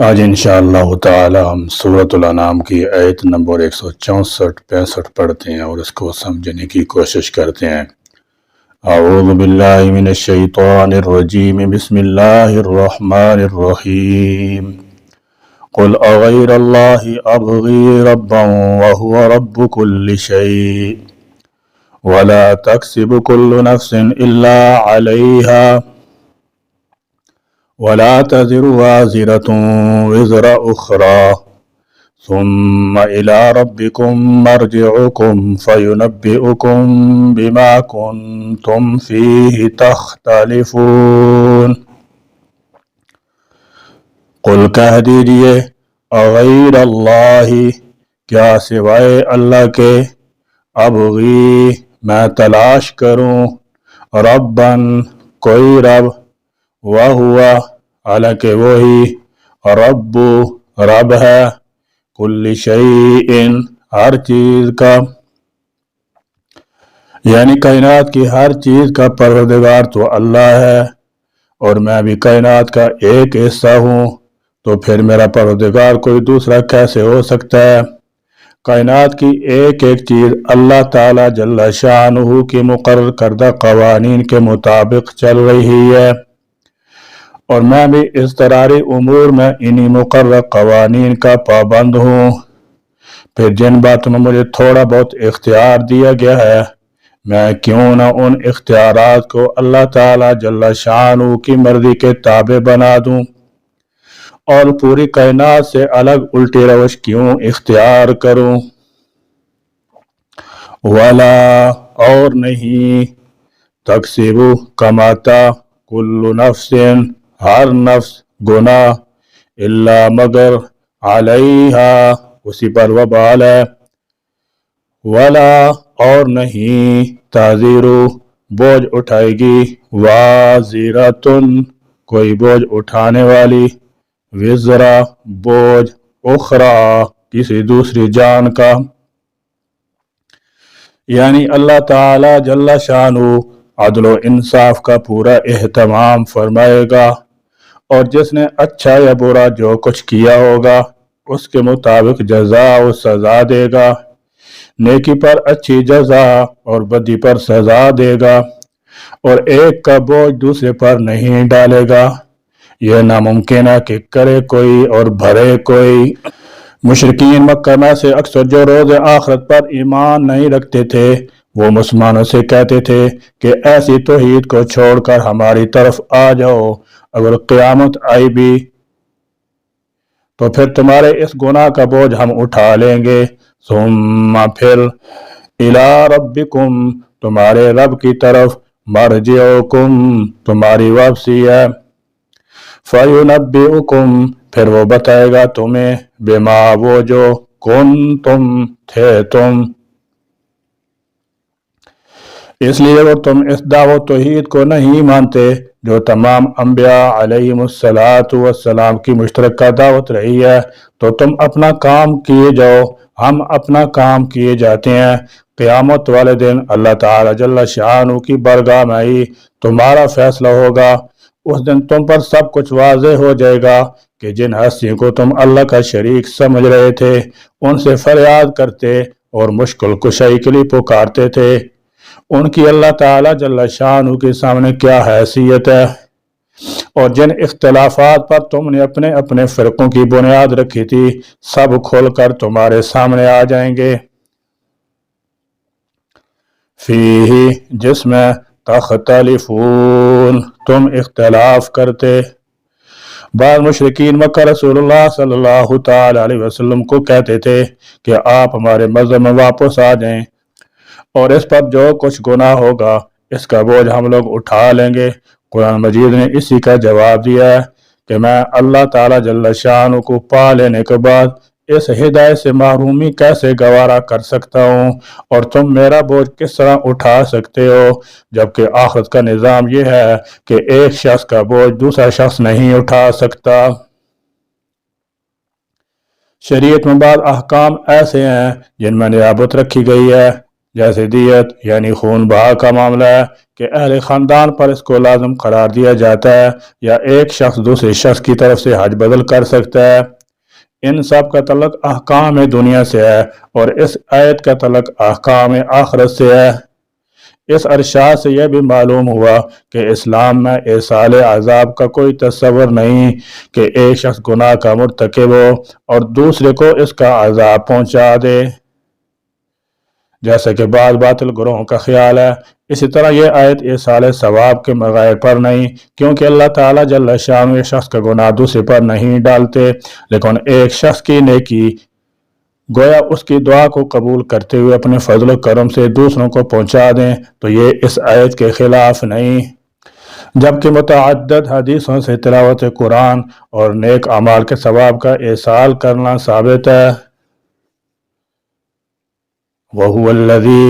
آج انشاءاللہ تعالی ہم سورۃ الانعام کی آیت نمبر 164-65 پڑھتے ہیں اور اس کو سمجھنے کی کوشش کرتے ہیں۔ اعوذ باللہ من الشیطان الرجیم، بسم اللہ الرحمن الرحیم۔ قل اغیر اللہ ابغی ربا وهو رب كل شیء ولا تکسب كل نفس الا علیہا ولا تزر وازرة وزر أخرى ثم إلى ربكم مرجعكم فينبئكم بما كنتم فيه تختلفون۔ قل کہہ دیجئے، اغیر اللہ، کیا سوائے اللہ کے، ابغی، میں تلاش کروں، رباً، کوئی رب، وہوا، حالانکہ وہی، رب ہے، کل شیء، ہر چیز کا، یعنی کائنات کی ہر چیز کا پروردگار تو اللہ ہے، اور میں بھی کائنات کا ایک حصہ ہوں، تو پھر میرا پروردگار کوئی دوسرا کیسے ہو سکتا ہے؟ کائنات کی ایک ایک چیز اللہ تعالی جل شانہ کی مقرر کردہ قوانین کے مطابق چل رہی ہے، اور میں بھی اضطراری امور میں انہی مقرر قوانین کا پابند ہوں۔ پھر جن باتوں میں مجھے تھوڑا بہت اختیار دیا گیا ہے، میں کیوں نہ ان اختیارات کو اللہ تعالی جل شانہ کی مرضی کے تابع بنا دوں، اور پوری کائنات سے الگ الٹی روش کیوں اختیار کروں؟ ولا، اور نہیں، تکسب، کماتا، کل نفس، ہر نفس، گناہ، الا، مگر، علیہا، اسی پر وبال ہے، ولا، اور نہیں، تازیر، بوجھ اٹھائے گی، وازرۃ، کوئی بوجھ اٹھانے والی، وزرا، بوجھ، اخرى، کسی دوسری جان کا، یعنی اللہ تعالی جل شانہ عدل و انصاف کا پورا اہتمام فرمائے گا، اور جس نے اچھا یا برا جو کچھ کیا ہوگا اس کے مطابق جزا و سزا دے گا، نیکی پر اچھی جزا اور بدی پر سزا دے گا، اور ایک کا بوجھ دوسرے پر نہیں ڈالے گا۔ یہ ناممکن ہے کہ کرے کوئی اور بھرے کوئی۔ مشرکین مکہ میں سے اکثر جو روز آخرت پر ایمان نہیں رکھتے تھے، وہ مسلمانوں سے کہتے تھے کہ ایسی توحید کو چھوڑ کر ہماری طرف آ جاؤ، اگر قیامت آئی بھی تو پھر تمہارے اس گناہ کا بوجھ ہم اٹھا لیں گے، ثم، پھر، الی ربکم، تمہارے رب کی طرف، مرجعکم، تمہاری واپسی ہے، فینبئکم، پھر وہ بتائے گا تمہیں، بما، وہ جو، کنتم، تھے تم۔ اس لیے وہ تم اس دعوت توحید کو نہیں مانتے جو تمام انبیاء علیہم السلام کی مشترکہ دعوت رہی ہے، تو تم اپنا کام کیے جاؤ، ہم اپنا کام کیے جاتے ہیں۔ قیامت والے دن اللہ تعالی جل شانہ کی بارگاہ میں ہی تمہارا فیصلہ ہوگا۔ اس دن تم پر سب کچھ واضح ہو جائے گا کہ جن ہستیوں کو تم اللہ کا شریک سمجھ رہے تھے، ان سے فریاد کرتے اور مشکل کشائی کے لیے پکارتے تھے، ان کی اللہ تعالی جل شانہ کے سامنے کیا حیثیت ہے، اور جن اختلافات پر تم نے اپنے اپنے فرقوں کی بنیاد رکھی تھی، سب کھول کر تمہارے سامنے آ جائیں گے۔ فیہ، جس میں، تختلفون، تم اختلاف کرتے۔ بعض مشرکین مکہ رسول اللہ صلی اللہ تعالی علیہ وسلم کو کہتے تھے کہ آپ ہمارے مذہب میں واپس آ جائیں، اور اس پر جو کچھ گناہ ہوگا اس کا بوجھ ہم لوگ اٹھا لیں گے۔ قرآن مجید نے اسی کا جواب دیا ہے کہ میں اللہ تعالی جل شانہ کو پا لینے کے بعد اس ہدایت سے محرومی کیسے گوارا کر سکتا ہوں، اور تم میرا بوجھ کس طرح اٹھا سکتے ہو، جبکہ آخرت کا نظام یہ ہے کہ ایک شخص کا بوجھ دوسرا شخص نہیں اٹھا سکتا۔ شریعت میں بعض احکام ایسے ہیں جن میں نیابت رکھی گئی ہے، جیسے دیت یعنی خون بہا کا معاملہ ہے کہ اہل خاندان پر اس کو لازم قرار دیا جاتا ہے، یا ایک شخص دوسرے شخص کی طرف سے حج بدل کر سکتا ہے۔ ان سب کا تعلق احکام دنیا سے ہے، اور اس آیت کا تعلق احکام آخرت سے ہے۔ اس ارشاد سے یہ بھی معلوم ہوا کہ اسلام میں ایصال عذاب کا کوئی تصور نہیں کہ ایک شخص گناہ کا مرتکب ہو اور دوسرے کو اس کا عذاب پہنچا دے، جیسا کہ بعض باطل گروہوں کا خیال ہے۔ اسی طرح یہ آیت ایصال ثواب کے مغائر پر نہیں، کیونکہ اللہ تعالیٰ جل شانہ ایک شخص کا گناہ دوسرے پر نہیں ڈالتے، لیکن ایک شخص کی نیکی گویا اس کی دعا کو قبول کرتے ہوئے اپنے فضل و کرم سے دوسروں کو پہنچا دیں، تو یہ اس آیت کے خلاف نہیں، جبکہ متعدد حدیثوں سے تلاوت قرآن اور نیک اعمال کے ثواب کا ایصال کرنا ثابت ہے۔ وَهُوَ الَّذِي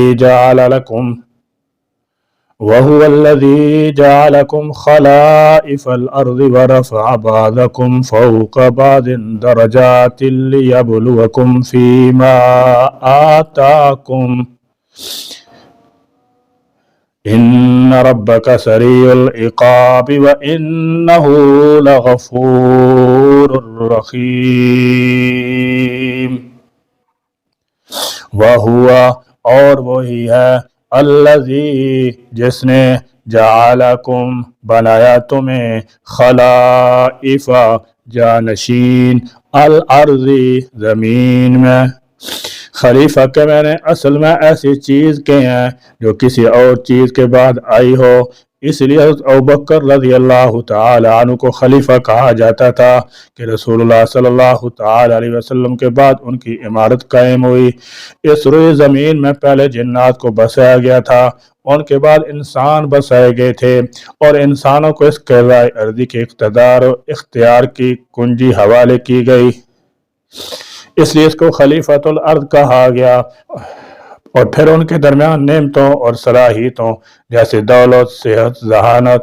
جَعَلَكُمْ خَلَائِفَ الْأَرْضِ وَرَفَعَ بَعْضَكُمْ فَوْقَ بَعْضٍ دَرَجَاتٍ لِيَبْلُوَكُمْ فِيمَا آتَاكُمْ إِنَّ رَبَّكَ سَرِيعُ الْعِقَابِ وَإِنَّهُ لَغَفُورٌ رَحِيمٌ۔ وَهُوَ اور وہی ہے، الذی جس نے جعلکم بنایا تمہیں، خلائف جانشین، الارض زمین میں۔ خلیفہ کے معنی اصل میں ایسی چیز کے ہیں جو کسی اور چیز کے بعد آئی ہو، اس لیے حضرت ابوبکر رضی اللہ تعالی عنہ کو خلیفہ کہا جاتا تھا کہ رسول اللہ صلی اللہ تعالی علیہ وسلم کے بعد ان کی عمارت قائم ہوئی۔ اس روئے زمین میں پہلے جنات کو بسایا گیا تھا، ان کے بعد انسان بسائے گئے تھے، اور انسانوں کو اس قرۂ ارضی کے اقتدار و اختیار کی کنجی حوالے کی گئی، اس لیے اس کو خلیفۃ الارض کہا گیا۔ اور پھر ان کے درمیان نعمتوں اور صلاحیتوں جیسے دولت، صحت، ذہانت،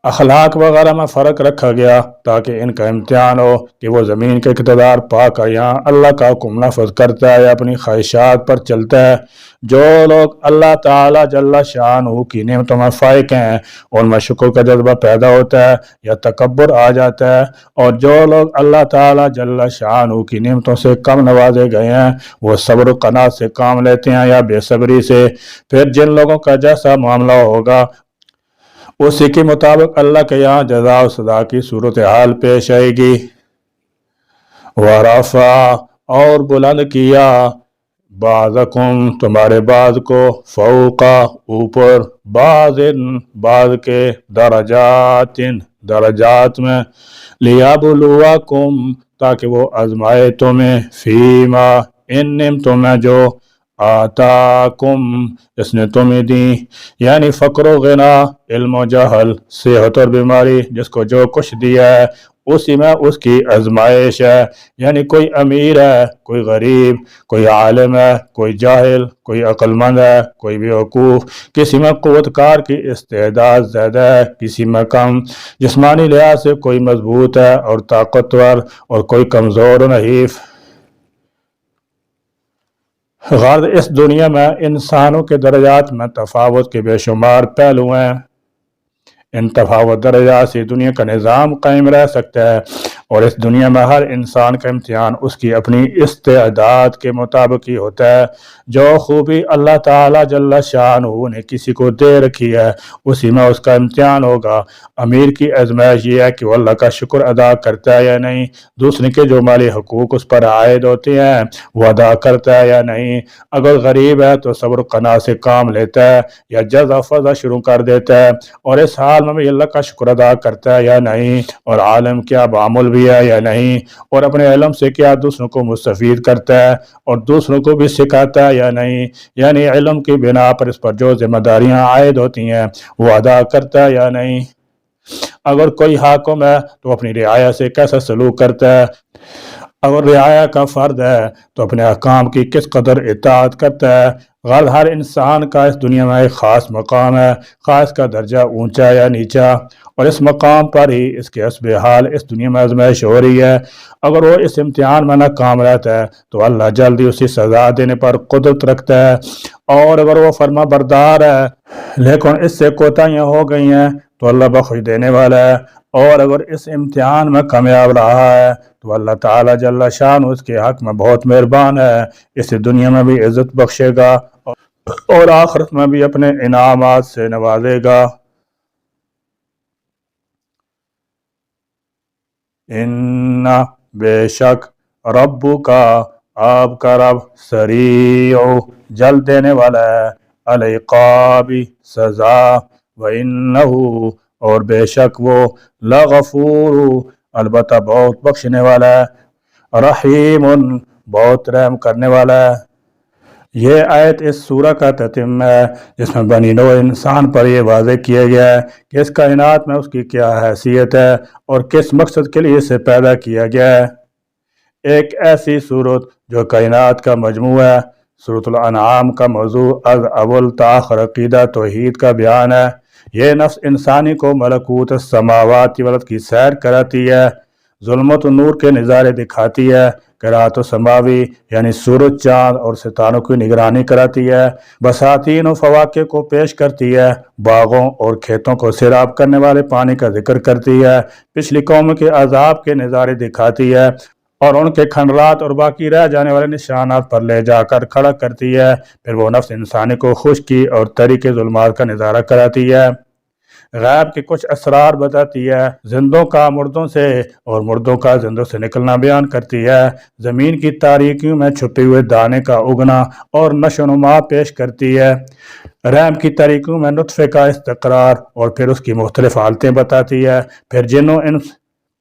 اخلاق وغیرہ میں فرق رکھا گیا تاکہ ان کا امتحان ہو کہ وہ زمین کے اقتدار پا کر یہاں اللہ کا حکم نفذ کرتا ہے یا اپنی خواہشات پر چلتا ہے۔ جو لوگ اللہ تعالیٰ جل شانہ کی نعمتوں میں فائق ہیں، ان میں شکر کا جذبہ پیدا ہوتا ہے یا تکبر آ جاتا ہے، اور جو لوگ اللہ تعالیٰ جل شانہ کی نعمتوں سے کم نوازے گئے ہیں، وہ صبر و قناعت سے کام لیتے ہیں یا بے صبری سے۔ پھر جن لوگوں کا جیسا معاملہ ہوگا اسی کے مطابق اللہ کے یہاں جزا و سزا کی صورتحال پیش آئے گی۔ وَرَفَعَ اور بلند کیا، بعضکم تمہارے بعض کو، فوق اوپر، بعض کے، درجات میں، لیبلوکم تاکہ وہ آزمائے تمہیں، فیما ان نعمتوں میں جو آتاکم اس نے تمہیں دی، یعنی فقر و غنا، علم و جہل، صحت اور بیماری، جس کو جو کچھ دیا ہے اسی میں اس کی آزمائش ہے، یعنی کوئی امیر ہے، کوئی غریب، کوئی عالم ہے، کوئی جاہل، کوئی عقل مند ہے، کوئی بیوقوف، کسی میں قوت کار کی استعداد زیادہ ہے، کسی میں کم، جسمانی لحاظ سے کوئی مضبوط ہے اور طاقتور اور کوئی کمزور و نحیف۔ غرض اس دنیا میں انسانوں کے درجات میں تفاوت کے بے شمار پہلو ہیں، ان تفاوت درجات سے دنیا کا نظام قائم رہ سکتا ہے، اور اس دنیا میں ہر انسان کا امتحان اس کی اپنی استعداد کے مطابق ہی ہوتا ہے۔ جو خوبی اللہ تعالیٰ جل شانہ نے کسی کو دے رکھی ہے اسی میں اس کا امتحان ہوگا۔ امیر کی آزمائش یہ ہے کہ وہ اللہ کا شکر ادا کرتا ہے یا نہیں، دوسرے کے جو مالی حقوق اس پر عائد ہوتے ہیں وہ ادا کرتا ہے یا نہیں، اگر غریب ہے تو صبر و قناعت سے کام لیتا ہے یا جزا فضا شروع کر دیتا ہے، اور اس حال میں بھی اللہ کا شکر ادا کرتا ہے یا نہیں، اور عالم کیا بعمل بھی ہے یا نہیں، اور اپنے علم سے کیا دوسروں کو مستفید کرتا ہے اور دوسروں کو بھی سکھاتا ہے یا نہیں، یعنی علم کی بنا پر اس پر جو ذمہ داریاں عائد ہوتی ہیں وہ ادا کرتا ہے یا نہیں، اگر کوئی حاکم ہے تو اپنی رعایا سے کیسا سلوک کرتا ہے، اگر رعایا کا فرد ہے تو اپنے احکام کی کس قدر اطاعت کرتا ہے۔ غرض ہر انسان کا اس دنیا میں ایک خاص مقام ہے، خاص کا درجہ اونچا یا نیچا، اور اس مقام پر ہی اس کے حسب حال اس دنیا میں آزمائش ہو رہی ہے۔ اگر وہ اس امتحان میں ناکام رہتا ہے تو اللہ جلدی اسی سزا دینے پر قدرت رکھتا ہے، اور اگر وہ فرما بردار ہے لیکن اس سے کوتاہیاں ہو گئی ہیں تو اللہ بخش دینے والا ہے، اور اگر اس امتحان میں کامیاب رہا ہے تو اللہ تعالیٰ جل شان اس کے حق میں بہت مہربان ہے، اسے دنیا میں بھی عزت بخشے گا اور آخرت میں بھی اپنے انعامات سے نوازے گا۔ ان بے شک ربو کا آپ کا رب سریع جلد دینے والا ہے، العقاب سزا، وَإِنَّهُ اور بے شک وہ لغفور البتہ بہت بخشنے والا ہے، رحیم بہت رحم کرنے والا ہے۔ یہ آیت اس سورہ کا تتمہ ہے جس میں بنی نوع انسان پر یہ واضح کیا گیا ہے کہ اس کائنات میں اس کی کیا حیثیت ہے اور کس مقصد کے لیے اسے پیدا کیا گیا ہے۔ ایک ایسی صورت جو کائنات کا مجموعہ ہے۔ سورۃ الانعام کا موضوع از اول تاخر عقیدہ توحید کا بیان ہے۔ یہ نفس انسانی کو ملکوت السماوات والارض کی سیر کراتی ہے، ظلمت و نور کے نظارے دکھاتی ہے، قرات و سماوی یعنی سورج چاند اور ستاروں کی نگرانی کراتی ہے، بساتین و فواکہ کو پیش کرتی ہے، باغوں اور کھیتوں کو سیراب کرنے والے پانی کا ذکر کرتی ہے، پچھلی قوم کے عذاب کے نظارے دکھاتی ہے اور ان کے کھنڈرات اور باقی رہ جانے والے نشانات پر لے جا کر کھڑا کرتی ہے۔ پھر وہ نفس انسانی کو خشکی اور تری کے ظلمات کا نظارہ کراتی ہے، غیب کے کچھ اسرار بتاتی ہے، زندوں کا مردوں سے اور مردوں کا زندوں سے نکلنا بیان کرتی ہے، زمین کی تاریکیوں میں چھپے ہوئے دانے کا اگنا اور نشو و نما پیش کرتی ہے، رحم کی تاریکیوں میں نطفے کا استقرار اور پھر اس کی مختلف حالتیں بتاتی ہے، پھر جنوں انس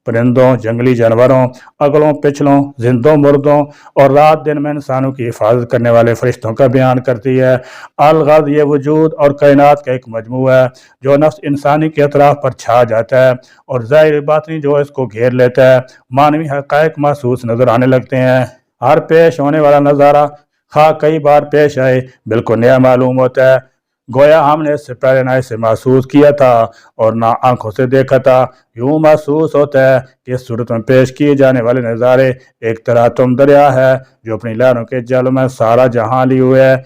پرندوں جنگلی جانوروں اگلوں پچھلوں زندوں مردوں اور رات دن میں انسانوں کی حفاظت کرنے والے فرشتوں کا بیان کرتی ہے۔ الغرض یہ وجود اور کائنات کا ایک مجموعہ ہے جو نفس انسانی کے اطراف پر چھا جاتا ہے اور ظاہر باطنی جو اس کو گھیر لیتا ہے، معنوی حقائق محسوس نظر آنے لگتے ہیں۔ ہر پیش ہونے والا نظارہ خواہ کئی بار پیش آئے بالکل نیا معلوم ہوتا ہے، گویا ہم نے اس سے پہلے نہ اسے محسوس کیا تھا اور نہ آنکھوں سے دیکھا تھا۔ یوں محسوس ہوتا ہے کہ اس صورت میں پیش کیے جانے والے نظارے ایک تلاطم دریا ہے جو اپنی لہروں کے جل میں سارا جہاں لی ہوئے ہے،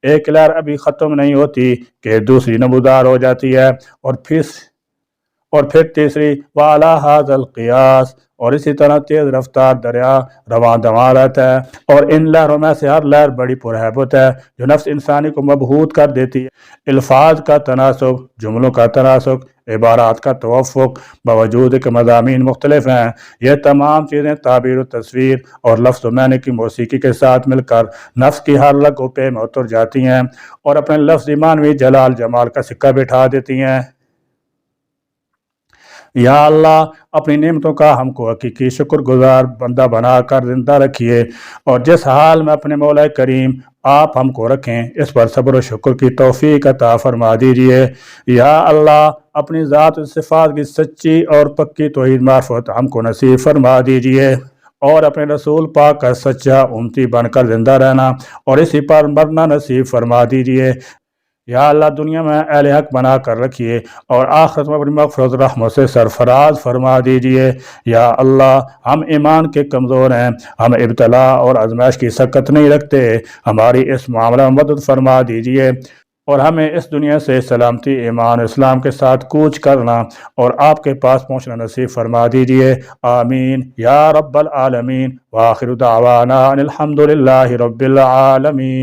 ایک لہر ابھی ختم نہیں ہوتی کہ دوسری نمودار ہو جاتی ہے اور پھر تیسری، وَعَلَىٰ هَٰذَا الْقِيَاسِ اور اسی طرح تیز رفتار دریا رواں دواں رہتا ہے، اور ان لہروں میں سے ہر لہر بڑی پرہیبت ہے جو نفس انسانی کو مبہوت کر دیتی ہے۔ الفاظ کا تناسب، جملوں کا تناسب، عبارات کا توافق، باوجود کہ مضامین مختلف ہیں، یہ تمام چیزیں تعبیر و تصویر اور لفظ و معنی کی موسیقی کے ساتھ مل کر نفس کی ہر رگ و پے میں اتر جاتی ہیں اور اپنے لفظی معنوی جلال جمال کا سکہ بٹھا دیتی ہیں۔ یا اللہ اپنی نعمتوں کا ہم کو حقیقی شکر گزار بندہ بنا کر زندہ رکھیے، اور جس حال میں اپنے مولا کریم آپ ہم کو رکھیں اس پر صبر و شکر کی توفیق عطا فرما دیجیے۔ یا اللہ اپنی ذات و صفات کی سچی اور پکی توحید معرفت ہم کو نصیب فرما دیجیے، اور اپنے رسول پاک کا سچا امتی بن کر زندہ رہنا اور اسی پر مرنا نصیب فرما دیجیے۔ یا اللہ دنیا میں اہل حق بنا کر رکھیے اور آخرت میں اپنی مغفرت رحمت سے سرفراز فرما دیجیے۔ یا اللہ ہم ایمان کے کمزور ہیں، ہم ابتلا اور آزمائش کی سکت نہیں رکھتے، ہماری اس معاملہ میں مدد فرما دیجیے اور ہمیں اس دنیا سے سلامتی ایمان اسلام کے ساتھ کوچ کرنا اور آپ کے پاس پہنچنا نصیب فرما دیجیے۔ آمین یا رب العالمین، وآخر دعوانا ان الحمد للہ رب العالمین۔